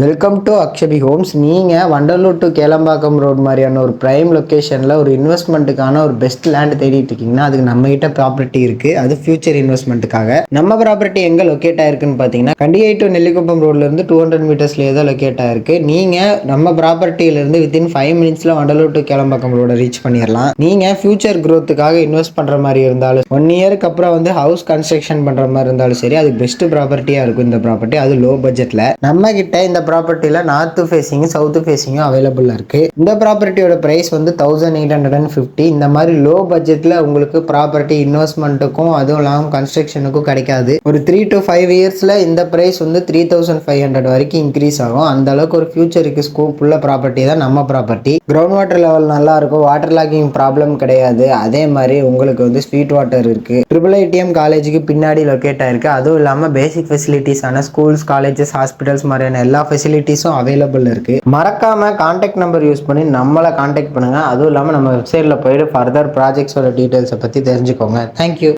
Welcome to அக்ஷபி Holmes. நீங்கள் Vandalur to Kelambakkam road மாதிரியான ஒரு பிரைம் லொக்கேஷனில் ஒரு இன்வெஸ்ட்மெண்ட்டுக்கான ஒரு பெஸ்ட் லேண்ட் தேடிட்டு இருக்கீங்கன்னா அதுக்கு நம்மகிட்ட ப்ராப்பர்ட்டி இருக்குது. அது ஃபியூச்சர் இன்வெஸ்ட்மெண்ட்டுக்காக. நம்ம ப்ராப்பர்ட்டி எங்கே லொக்கேட் ஆயிருக்குன்னு பார்த்தீங்கன்னா கண்டிகை டு நெல்லிக்குப்பம் ரோட்லேருந்து 200 மீட்டர்ஸ்லேயே தான் லொக்கேட் ஆயிருக்கு. நீங்கள் நம்ம ப்ராப்பர்ட்டியிலேருந்து வித்தின் 5 மினிட்ஸில் வண்டலூர் டு கேளம்பாக்கம் ரோட ரீச் பண்ணிடலாம். நீங்கள் ஃபியூச்சர் க்ரோத்துக்காக இன்வெஸ்ட் பண்ணுற மாதிரி இருந்தாலும் 1 இயருக்கு அப்புறம் ஹவுஸ் கன்ஸ்ட்ரக்ஷன் பண்ணுற மாதிரி இருந்தாலும் சரி, அது பெஸ்ட் ப்ராப்பர்ட்டியாக இருக்கும். இந்த ப்ராப்பர்ட்டி அது லோ பட்ஜெட்டில் நம்ம கிட்ட இந்த ப்ராப்பர்ட்டியில் நார்த் ஃபேசிங் சவுத் ஃபேசிங்கும் அவைலபிளாக இருக்குது. இந்த ப்ராப்பர்ட்டியோட ப்ரைஸ் 1850. இந்த மாதிரி லோ பட்ஜெட்டில் உங்களுக்கு ப்ராப்பர்ட்டி இன்வெஸ்ட்மெண்ட்டுக்கும் அதுவும் இல்லாமல் கன்ஸ்ட்ரக்ஷனுக்கும் கிடைக்காது. ஒரு 3 to 5 இயர்ஸில் இந்த ப்ரைஸ் 3500 வரைக்கும் இன்க்ரீஸ் ஆகும். அந்த அளவுக்கு ஒரு ஃபியூச்சருக்கு ஸ்கோப் உள்ள ப்ராப்பர்ட்டி தான் நம்ம ப்ராப்பர்ட்டி. கிரவுண்ட் வாட்டர் லெவல் நல்லா இருக்கும், வாட்டர் லாகிங் ப்ராப்ளம் கிடையாது. அதே மாதிரி உங்களுக்கு ஸ்வீட் வாட்டர் இருக்குது. IIITM காலேஜுக்கு பின்னாடி லொக்கேட் ஆயிருக்கு. அதுவும் இல்லாமல் பேசிக் ஃபெசிலிட்டிஸான ஸ்கூல்ஸ், காலேஜஸ், ஹாஸ்பிட்டல்ஸ் மாதிரியான எல்லா ஃபெசிலிட்டிஸும் அவைலபிள் இருக்கு. மறக்காம கான்டாக்ட் நம்பர் யூஸ் பண்ணி நம்மளை கான்டாக்ட் பண்ணுங்க. அதுவும் இல்லாமல் நம்ம வெப்சைட்ல போயிட்டு ஃபர்தர் ப்ராஜெக்ட்ஸோட டீடைல்ஸை பற்றி தெரிஞ்சுக்கோங்க. தேங்க்யூ.